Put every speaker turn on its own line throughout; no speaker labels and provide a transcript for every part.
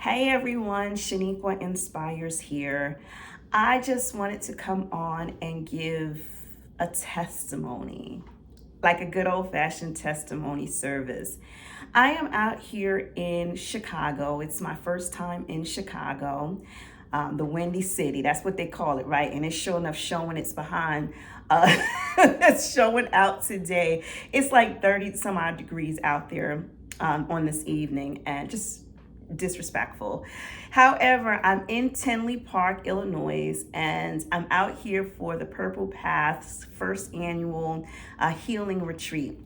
Hey everyone, Sheniqua Inspires here. I just wanted to come on and give a testimony, like a good old-fashioned testimony service. I am out here in Chicago. It's my first time in Chicago, the Windy City. That's what they call it, right? And it's sure enough showing its behind. It's showing out today. It's like 30 some odd degrees out there on this evening, and just disrespectful. However, I'm in Tinley Park, Illinois, and I'm out here for the Purple Path's first annual healing retreat.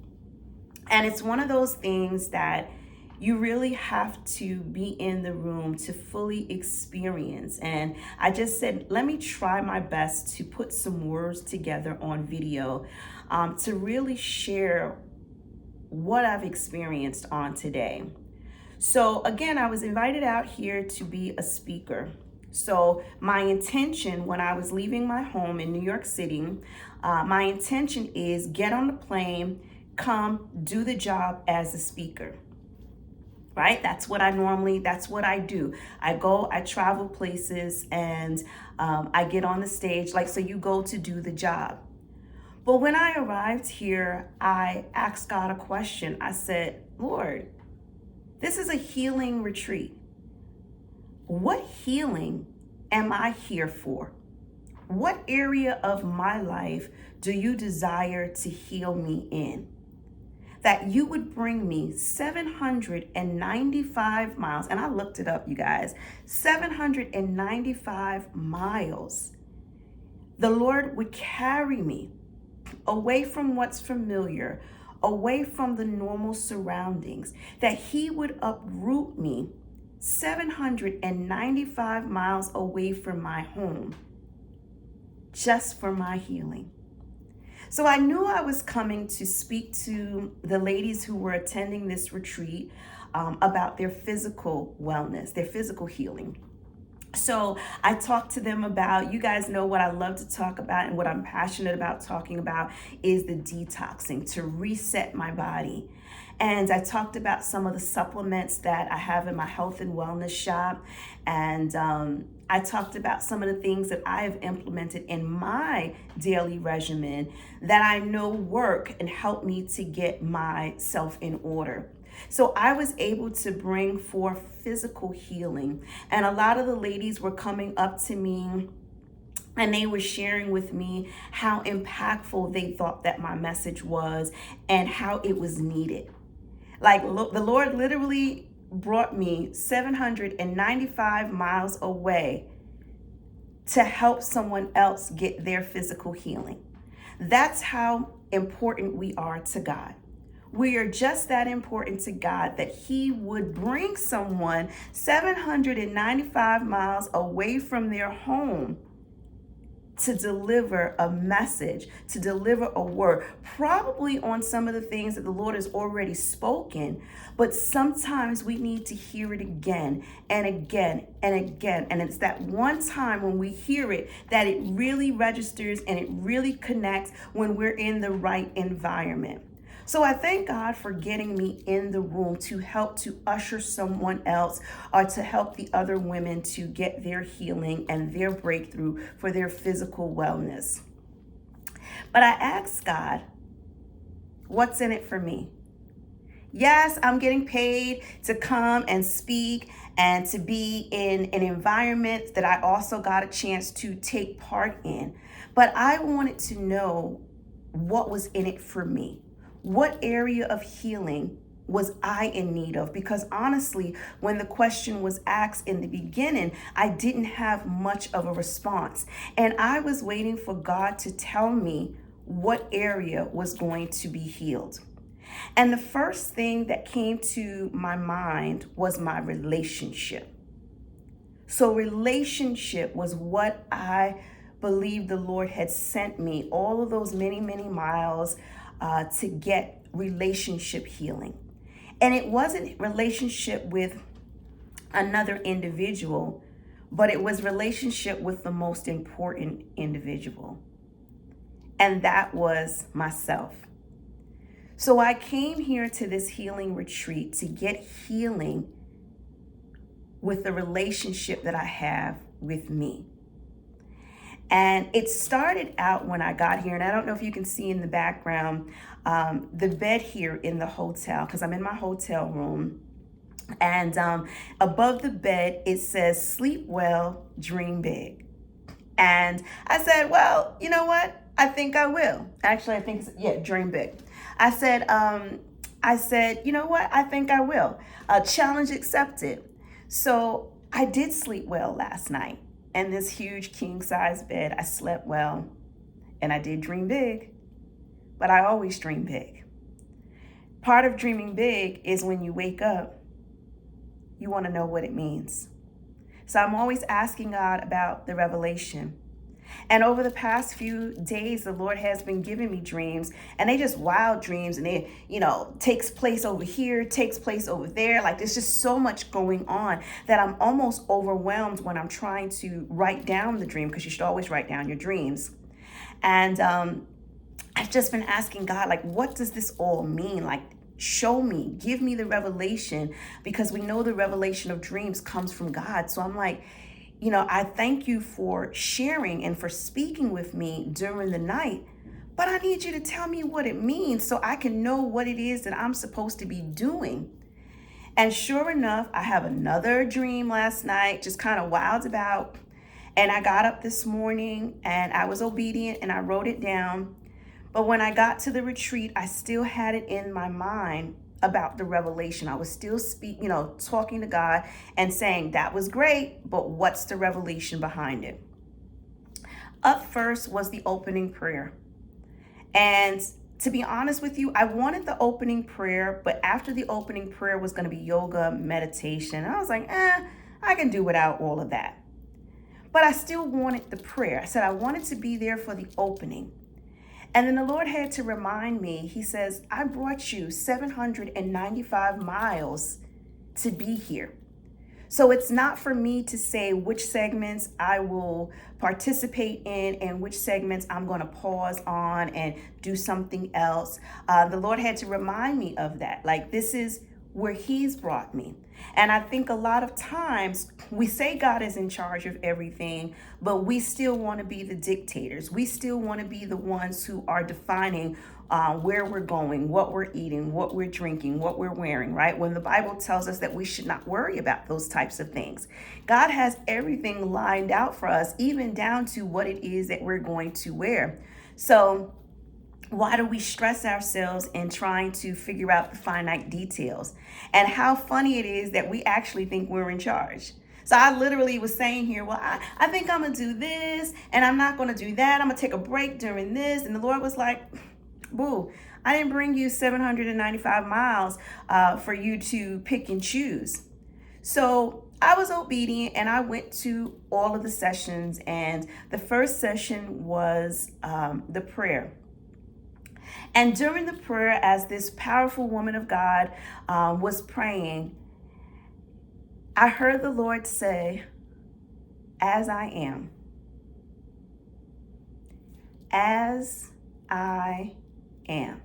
And it's one of those things that you really have to be in the room to fully experience. And I just said, let me try my best to put some words together on video to really share what I've experienced on today. So again, I was invited out here to be a speaker. So my intention when I was leaving my home in New York City, my intention is get on the plane, come do the job as a speaker, right? That's what I do. I go, I travel places, and I get on the stage, like, so you go to do the job. But when I arrived here, I asked God a question. I said, Lord, this is a healing retreat. What healing am I here for? What area of my life do you desire to heal me in? That you would bring me 795 miles, and I looked it up, you guys, 795 miles. The Lord would carry me away from what's familiar, away from the normal surroundings, that he would uproot me 795 miles away from my home, just for my healing. So I knew I was coming to speak to the ladies who were attending this retreat about their physical wellness, their physical healing. So I talked to them about, you guys know what I love to talk about and what I'm passionate about talking about is the detoxing, to reset my body. And I talked about some of the supplements that I have in my health and wellness shop. And I talked about some of the things that I have implemented in my daily regimen that I know work and help me to get myself in order. So I was able to bring forth physical healing. And a lot of the ladies were coming up to me and they were sharing with me how impactful they thought that my message was and how it was needed. Like, the Lord literally brought me 795 miles away to help someone else get their physical healing. That's how important we are to God. We are just that important to God that he would bring someone 795 miles away from their home to deliver a message, to deliver a word, probably on some of the things that the Lord has already spoken, but sometimes we need to hear it again and again and again. And it's that one time when we hear it that it really registers and it really connects when we're in the right environment. So I thank God for getting me in the room to help to usher someone else or to help the other women to get their healing and their breakthrough for their physical wellness. But I asked God, what's in it for me? Yes, I'm getting paid to come and speak and to be in an environment that I also got a chance to take part in. But I wanted to know what was in it for me. What area of healing was I in need of? Because honestly, when the question was asked in the beginning, I didn't have much of a response. And I was waiting for God to tell me what area was going to be healed. And the first thing that came to my mind was my relationship. So relationship was what I believed the Lord had sent me all of those many, many miles to get relationship healing. And it wasn't relationship with another individual, but it was relationship with the most important individual. And that was myself. So I came here to this healing retreat to get healing with the relationship that I have with me. And it started out when I got here, and I don't know if you can see in the background, the bed here in the hotel, because I'm in my hotel room. And above the bed, it says, sleep well, dream big. And I said, well, you know what? I think I will. Actually, I think, dream big. I said, you know what? I think I will. Challenge accepted. So I did sleep well last night. In this huge king size bed, I slept well, and I did dream big, but I always dream big. Part of dreaming big is when you wake up, you want to know what it means. So I'm always asking God about the revelation. And over the past few days, the Lord has been giving me dreams, and they just wild dreams, and they, takes place over here, takes place over there. Like, there's just so much going on that I'm almost overwhelmed when I'm trying to write down the dream, because you should always write down your dreams. And I've just been asking God, like, what does this all mean? Like, show me, give me the revelation, because we know the revelation of dreams comes from God. So I'm like, I thank you for sharing and for speaking with me during the night, but I need you to tell me what it means so I can know what it is that I'm supposed to be doing. And sure enough, I have another dream last night, just kind of wild about. And I got up this morning and I was obedient and I wrote it down. But when I got to the retreat, I still had it in my mind about the revelation. I was still talking to God and saying, that was great, but what's the revelation behind it? Up first was the opening prayer. And to be honest with you, I wanted the opening prayer, but after the opening prayer was going to be yoga, meditation. I was like, I can do without all of that. But I still wanted the prayer. I said I wanted to be there for the opening. And then the Lord had to remind me, he says, I brought you 795 miles to be here. So it's not for me to say which segments I will participate in and which segments I'm going to pause on and do something else. The Lord had to remind me of that. Like, this is where he's brought me. And I think a lot of times we say God is in charge of everything, but we still want to be the dictators. We still want to be the ones who are defining where we're going, what we're eating, what we're drinking, what we're wearing, right? When the Bible tells us that we should not worry about those types of things. God has everything lined out for us, even down to what it is that we're going to wear. So why do we stress ourselves in trying to figure out the finite details? And how funny it is that we actually think we're in charge. So I literally was saying here, well, I think I'm going to do this and I'm not going to do that. I'm going to take a break during this. And the Lord was like, boo, I didn't bring you 795 miles for you to pick and choose. So I was obedient and I went to all of the sessions. And the first session was the prayer. And during the prayer, as this powerful woman of God was praying, I heard the Lord say, as I am. As I am.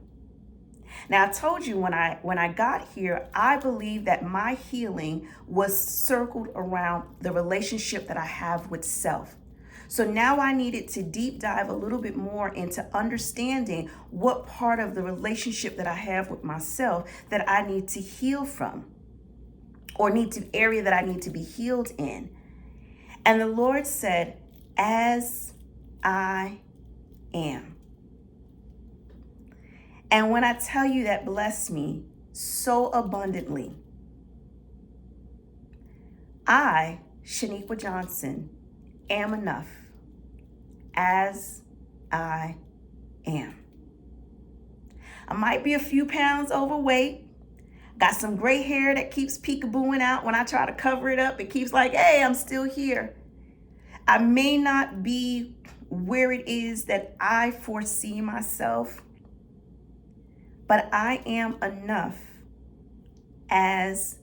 Now, I told you when I got here, I believe that my healing was circled around the relationship that I have with self. So now I needed to deep dive a little bit more into understanding what part of the relationship that I have with myself that I need to heal from, or area that I need to be healed in. And the Lord said, as I am. And when I tell you that blessed me so abundantly, I, Sheniqua Johnson, am enough as I am. I might be a few pounds overweight. Got some gray hair that keeps peekabooing out. When I try to cover it up, it keeps like, hey, I'm still here. I may not be where it is that I foresee myself, but I am enough as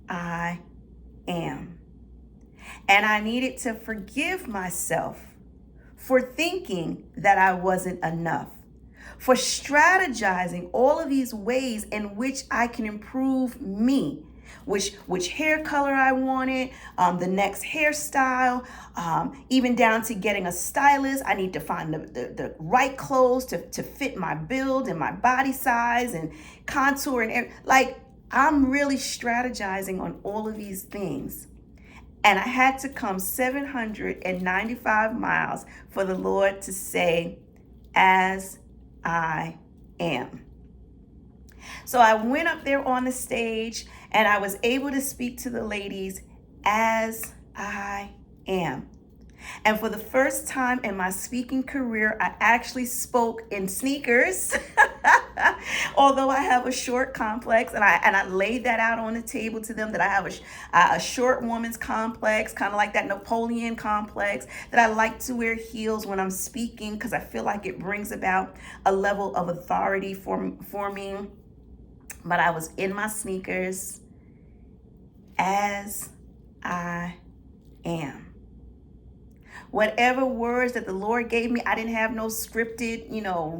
I am. And I needed to forgive myself for thinking that I wasn't enough, for strategizing all of these ways in which I can improve me. which hair color I wanted, the next hairstyle, even down to getting a stylist. I need to find the right clothes to fit my build and my body size and contour and like I'm really strategizing on all of these things. And I had to come 795 miles for the Lord to say, as I am. So I went up there on the stage and I was able to speak to the ladies as I am. And for the first time in my speaking career, I actually spoke in sneakers, although I have a short complex, and I laid that out on the table to them, that I have a short woman's complex, kind of like that Napoleon complex, that I like to wear heels when I'm speaking because I feel like it brings about a level of authority for me. But I was in my sneakers as I am. Whatever words that the Lord gave me, I didn't have no scripted,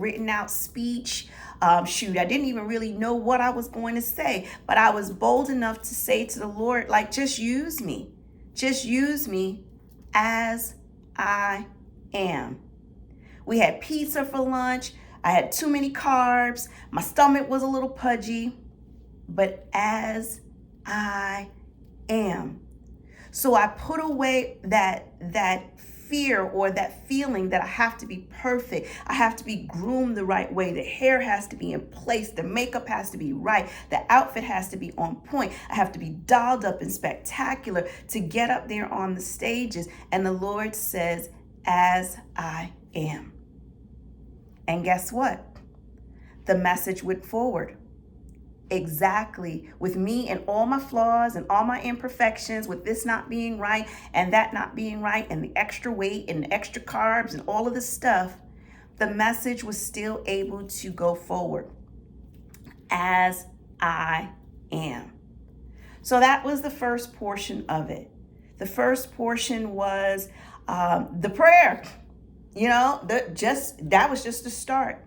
written out speech. I didn't even really know what I was going to say, but I was bold enough to say to the Lord, like, just use me as I am. We had pizza for lunch. I had too many carbs. My stomach was a little pudgy, but as I am. So I put away that fear or that feeling that I have to be perfect. I have to be groomed the right way. The hair has to be in place. The makeup has to be right. The outfit has to be on point. I have to be dolled up and spectacular to get up there on the stages. And the Lord says, as I am. And guess what? The message went forward. Exactly, with me and all my flaws and all my imperfections, with this not being right and that not being right and the extra weight and the extra carbs and all of this stuff, the message was still able to go forward. As I am. So that was the first portion of it. The first portion was the prayer. That was just the start.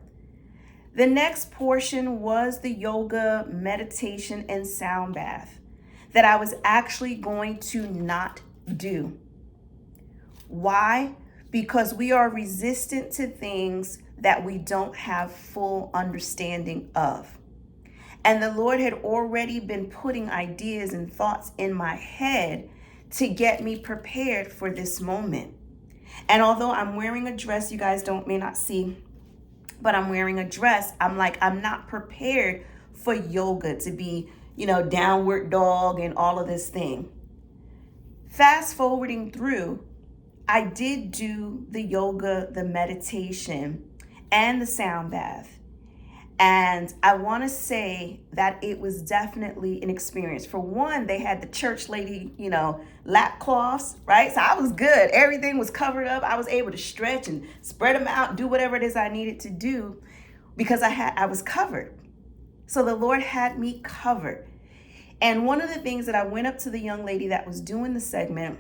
The next portion was the yoga, meditation, and sound bath that I was actually going to not do. Why? Because we are resistant to things that we don't have full understanding of. And the Lord had already been putting ideas and thoughts in my head to get me prepared for this moment. And although I'm wearing a dress, you guys may not see, but I'm wearing a dress. I'm not prepared for yoga to be, downward dog and all of this thing. Fast forwarding through, I did do the yoga, the meditation, and the sound bath. And I want to say that it was definitely an experience. For one, they had the church lady, lap cloths, right? So I was good. Everything was covered up. I was able to stretch and spread them out, do whatever it is I needed to do because I was covered. So the Lord had me covered. And one of the things that I went up to the young lady that was doing the segment,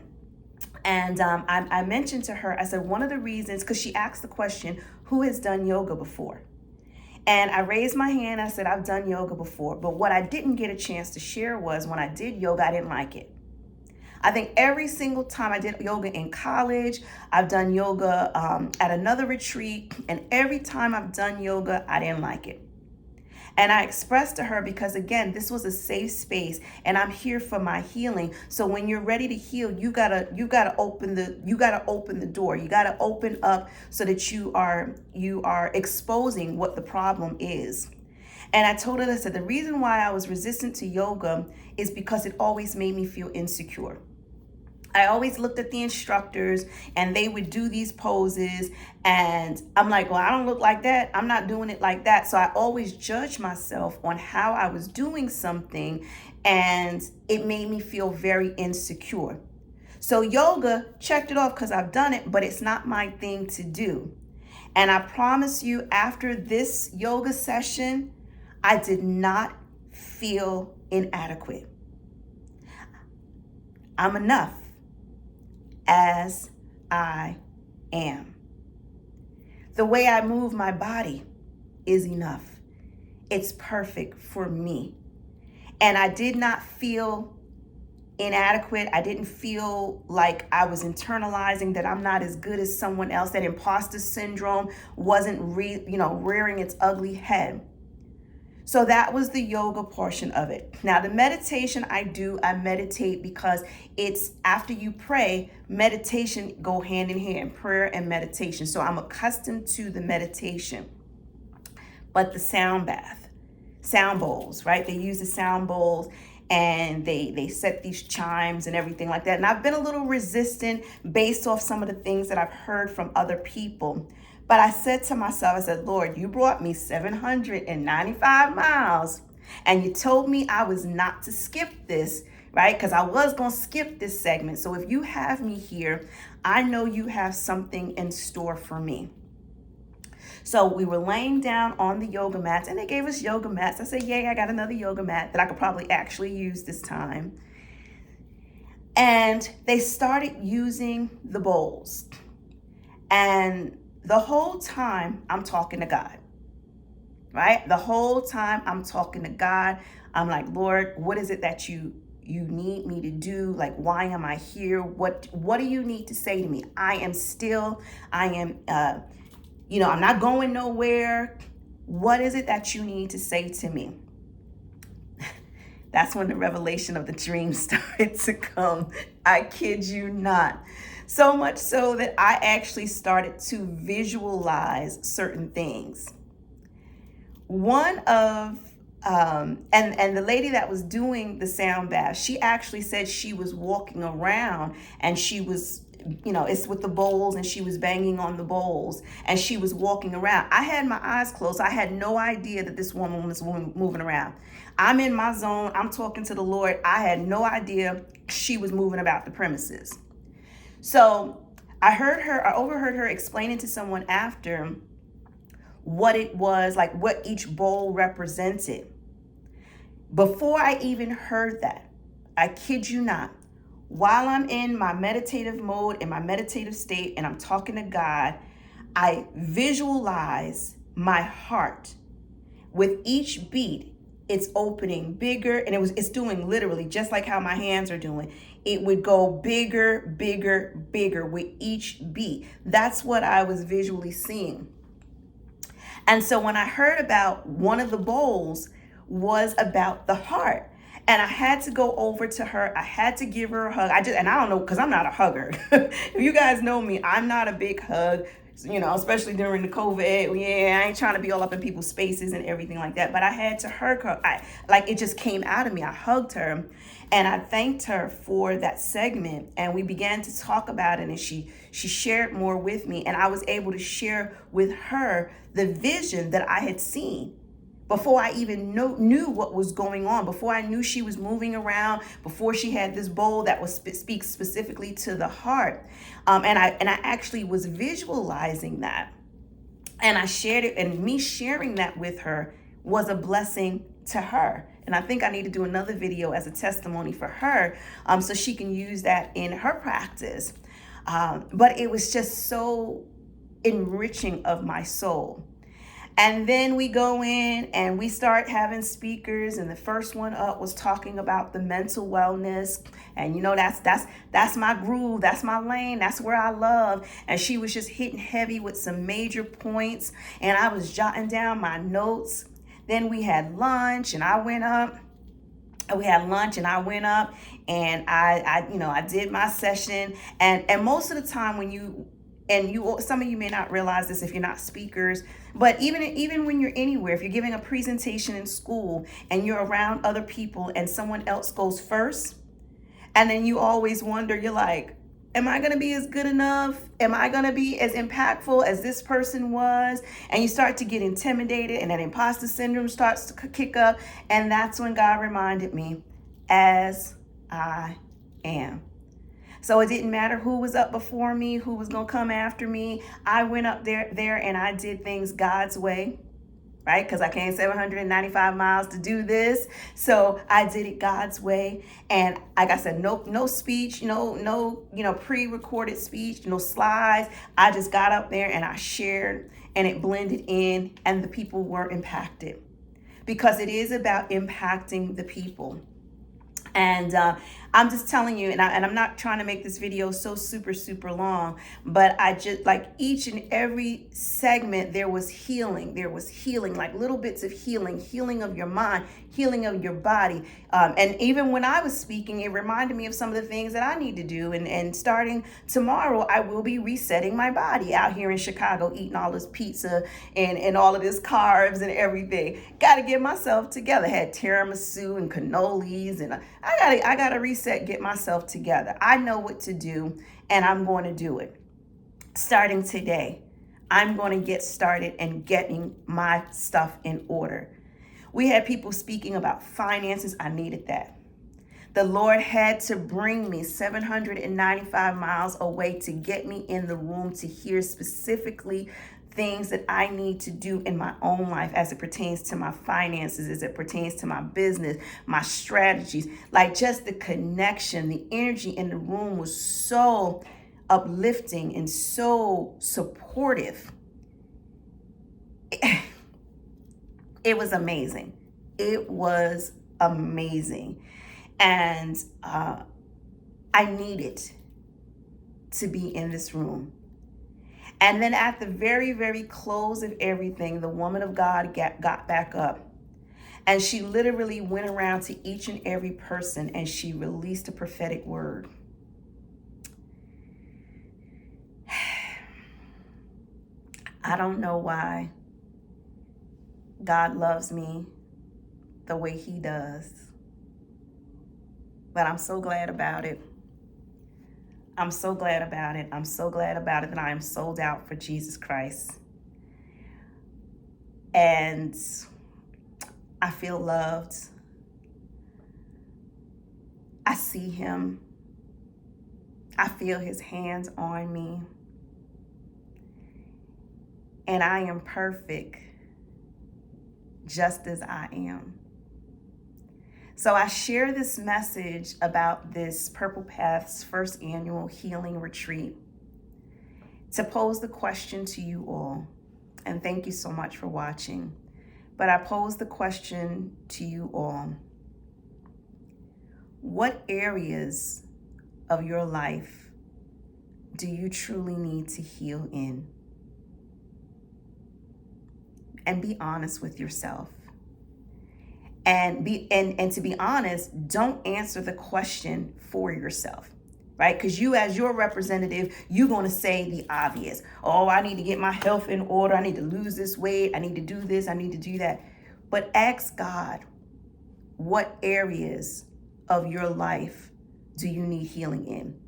and I mentioned to her, I said, one of the reasons, because she asked the question, who has done yoga before? And I raised my hand. I said, I've done yoga before. But what I didn't get a chance to share was when I did yoga, I didn't like it. I think every single time I did yoga in college, I've done yoga at another retreat. And every time I've done yoga, I didn't like it. And I expressed to her, because again, this was a safe space and I'm here for my healing. So when you're ready to heal, you gotta open the door. You gotta open up so that you are exposing what the problem is. And I told her, I said, the reason why I was resistant to yoga is because it always made me feel insecure. I always looked at the instructors and they would do these poses and I'm like, well, I don't look like that. I'm not doing it like that. So I always judged myself on how I was doing something and it made me feel very insecure. So yoga, checked it off because I've done it, but it's not my thing to do. And I promise you, after this yoga session, I did not feel inadequate. I'm enough. As I am. The way I move my body is enough. It's perfect for me. And I did not feel inadequate. I didn't feel like I was internalizing that I'm not as good as someone else. That imposter syndrome wasn't rearing its ugly head. So that was the yoga portion of it. Now the meditation I meditate because it's after you pray, meditation go hand in hand, prayer and meditation. So I'm accustomed to the meditation. But the sound bowls, right? They use the sound bowls and they set these chimes and everything like that. And I've been a little resistant based off some of the things that I've heard from other people. But I said to myself, I said, Lord, you brought me 795 miles and you told me I was not to skip this, right? Because I was going to skip this segment. So if you have me here, I know you have something in store for me. So we were laying down on the yoga mats and they gave us yoga mats. I said, yay, I got another yoga mat that I could probably actually use this time. And they started using the bowls. And the whole time I'm talking to God, right? The whole time I'm talking to God. I'm like, Lord, what is it that you need me to do? Like, why am I here? What do you need to say to me? I'm not going nowhere. What is it that you need to say to me? That's when the revelation of the dream started to come. I kid you not. So much so that I actually started to visualize certain things. One of, and the lady that was doing the sound bath, she actually said she was walking around and she was, it's with the bowls and she was banging on the bowls and she was walking around. I had my eyes closed. I had no idea that this woman was moving around. I'm in my zone. I'm talking to the Lord. I had no idea she was moving about the premises. So I overheard her explaining to someone after what it was, like what each bowl represented. Before I even heard that, I kid you not, while I'm in my meditative mode, in my meditative state, and I'm talking to God, I visualize my heart. With each beat, it's opening bigger, and it's doing literally just like how my hands are doing. It would go bigger, bigger, bigger with each beat. That's what I was visually seeing. And so when I heard about one of the bowls was about the heart, and I had to go over to her. I had to give her a hug. I don't know, because I'm not a hugger. If you guys know me, I'm not a big hug, especially during the COVID. Yeah, I ain't trying to be all up in people's spaces and everything like that. But I had to hug her. It just came out of me. I hugged her and I thanked her for that segment. And we began to talk about it, and she shared more with me. And I was able to share with her the vision that I had seen before I even knew what was going on, before I knew she was moving around, before she had this bowl that was speaks specifically to the heart. And I actually was visualizing that. And I shared it, and me sharing that with her was a blessing to her. And I think I need to do another video as a testimony for her, so she can use that in her practice. But it was just so enriching of my soul. And then we go in and we start having speakers, and the first one up was talking about the mental wellness. And that's my groove, that's my lane, that's where I love. And she was just hitting heavy with some major points, and I was jotting down my notes. Then we had lunch, and I went up. And I did my session. And most of the time some of you may not realize this if you're not speakers, but even when you're anywhere, if you're giving a presentation in school and you're around other people and someone else goes first, and then you always wonder, you're like, am I going to be as good enough? Am I going to be as impactful as this person was? And you start to get intimidated, and that imposter syndrome starts to kick up. And that's when God reminded me, as I am. So it didn't matter who was up before me, who was going to come after me. I went up there and I did things God's way, right? Because I came 795 miles to do this. So I did it God's way. And like I said, no speech, no pre-recorded speech, no slides. I just got up there and I shared, and it blended in, and the people were impacted. because it is about impacting the people. And I'm just telling you, and I'm not trying to make this video so super long, but I just, like, each and every segment, there was healing, like little bits of healing of your mind, healing of your body. And even when I was speaking, it reminded me of some of the things that I need to do. And starting tomorrow, I will be resetting my body out here in Chicago, eating all this pizza and all of this carbs and everything. Got to get myself together. Had tiramisu and cannolis, and I gotta reset, get myself together. I know what to do, and I'm going to do it. Starting today, I'm going to get started and getting my stuff in order. We had people speaking about finances. I needed that. The Lord had to bring me 795 miles away to get me in the room to hear specifically things that I need to do in my own life as it pertains to my finances, as it pertains to my business, my strategies. Like, just the connection, the energy in the room was so uplifting and so supportive. It was amazing. It was amazing. And I needed to be in this room. And then at the very close of everything, the woman of God got back up. And she literally went around to each and every person and she released a prophetic word. I don't know why God loves me the way he does, but I'm so glad about it. I'm so glad about it. I'm so glad about it that I am sold out for Jesus Christ. And I feel loved. I see him. I feel his hands on me. And I am perfect just as I am. So I share this message about this Purple Path's first annual healing retreat to pose the question to you all. And thank you so much for watching. But I pose the question to you all. What areas of your life do you truly need to heal in? And be honest with yourself. And to be honest, don't answer the question for yourself, right? Because you, as your representative, you're going to say the obvious. Oh, I need to get my health in order. I need to lose this weight. I need to do this. I need to do that. But ask God, what areas of your life do you need healing in?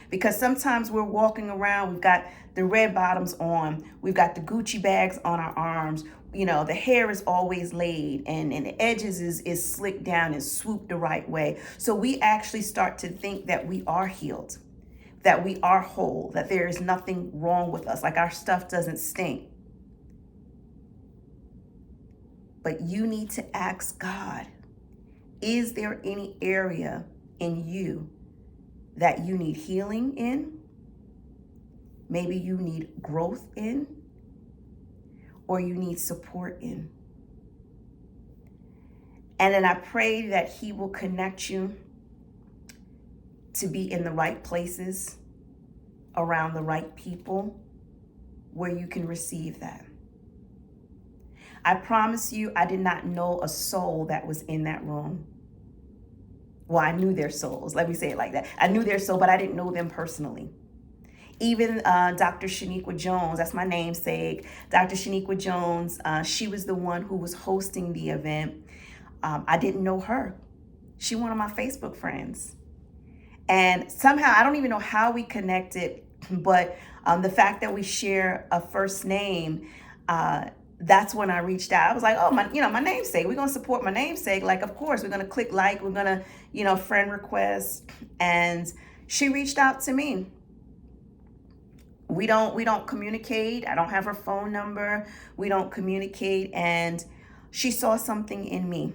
Because sometimes we're walking around, we've got the red bottoms on, we've got the Gucci bags on our arms, you know, the hair is always laid and the edges is slicked down and swooped the right way. So we actually start to think that we are healed, that we are whole, that there is nothing wrong with us, like our stuff doesn't stink. But you need to ask God, is there any area in you that you need healing in? Maybe you need growth in, or you need support in. And then I pray that he will connect you to be in the right places, around the right people, where you can receive that. I promise you, I did not know a soul that was in that room. Well, I knew their souls. Let me say it like that. I knew their soul, but I didn't know them personally. Even Dr. Sheniqua Jones, that's my namesake. Dr. Sheniqua Jones, she was the one who was hosting the event. I didn't know her. She one of my Facebook friends. And somehow, I don't even know how we connected, but the fact that we share a first name, that's when I reached out. I was like, oh, my namesake. We're going to support my namesake. Like, of course, we're going to click like. We're going to, friend request. And she reached out to me. We don't communicate. I don't have her phone number. We don't communicate. And she saw something in me.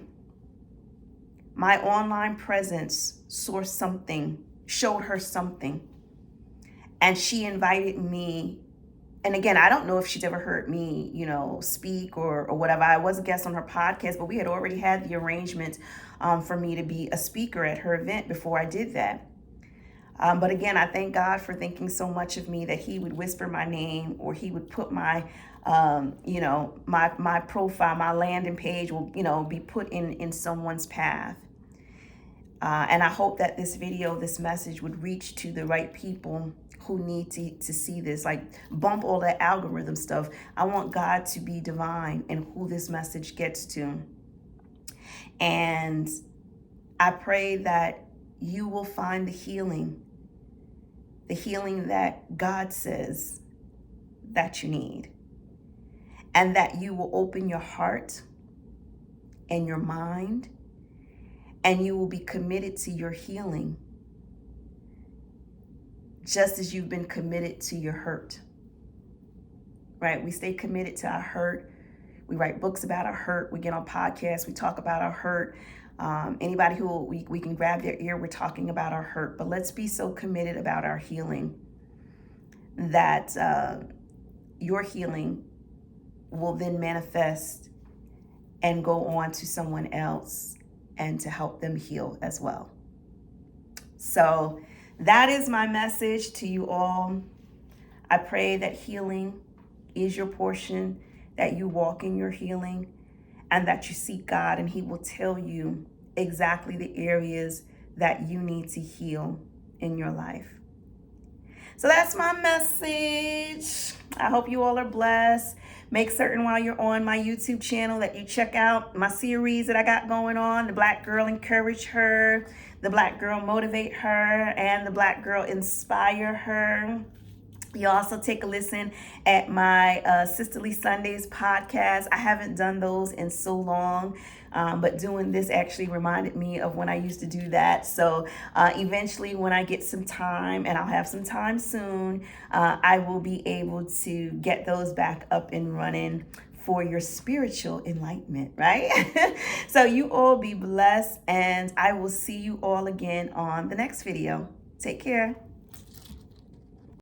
My online presence saw something, showed her something. And she invited me And again, I don't know if she's ever heard me, speak or whatever. I was a guest on her podcast, but we had already had the arrangement for me to be a speaker at her event before I did that. But again, I thank God for thinking so much of me that he would whisper my name, or he would put my, my profile, my landing page will, be put in someone's path. And I hope that this video, this message would reach to the right people who need to see this. Like, bump all that algorithm stuff. I want God to be divine in who this message gets to. And I pray that you will find the healing that God says that you need. And that you will open your heart and your mind, and you will be committed to your healing, just as you've been committed to your hurt. Right? We stay committed to our hurt. We write books about our hurt. We get on podcasts. We talk about our hurt. Anybody who we can grab their ear, we're talking about our hurt. But let's be so committed about our healing that your healing will then manifest and go on to someone else and to help them heal as well. So that is my message to you all. I pray that healing is your portion, that you walk in your healing, and that you seek God, and he will tell you exactly the areas that you need to heal in your life. So that's my message. I hope you all are blessed. Make certain while you're on my YouTube channel that you check out my series that I got going on. The Black Girl Encourage Her, the Black Girl Motivate Her, and the Black Girl Inspire Her. You also take a listen at my Sisterly Sundays podcast. I haven't done those in so long, but doing this actually reminded me of when I used to do that. So eventually when I get some time, and I'll have some time soon, I will be able to get those back up and running for your spiritual enlightenment, right? So you all be blessed, and I will see you all again on the next video. Take care.